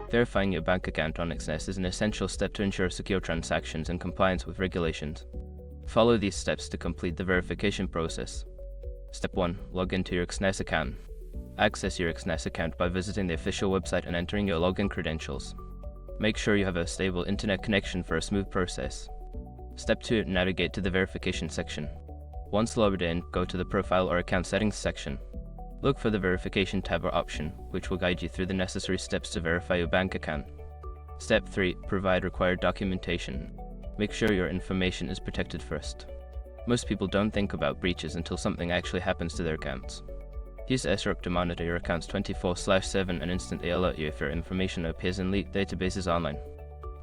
Verifying your bank account on Exness is an essential step to ensure secure transactions and compliance with regulations. Follow these steps to complete the verification process. Step 1. Log into your Exness account. Access your Exness account by visiting the official website and entering your login credentials. Make sure you have a stable internet connection for a smooth process. Step 2. Navigate to the verification section. Once logged in, go to the Profile or Account Settings section. Look for the Verification tab or option, which will guide you through the necessary steps to verify your bank account. Step 3. Provide required documentation. Make sure your information is protected first. Most people don't think about breaches until something actually happens to their accounts. Use SROC to monitor your accounts 24/7 and instantly alert you if your information appears in leaked databases online.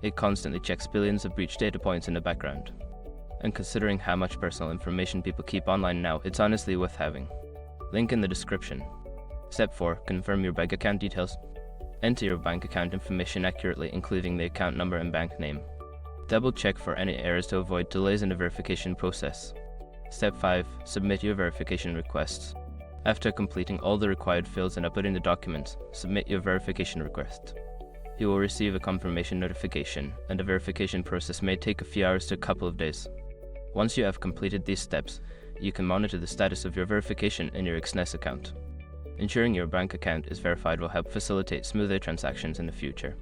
It constantly checks billions of breach data points in the background. And considering how much personal information people keep online now, it's honestly worth having. Link in the description. Step 4. Confirm your bank account details. Enter your bank account information accurately, including the account number and bank name. Double check for any errors to avoid delays in the verification process. Step 5. Submit your verification requests. After completing all the required fields and uploading the documents, submit your verification request. You will receive a confirmation notification, and the verification process may take a few hours to a couple of days. Once you have completed these steps, you can monitor the status of your verification in your Exness account. Ensuring your bank account is verified will help facilitate smoother transactions in the future.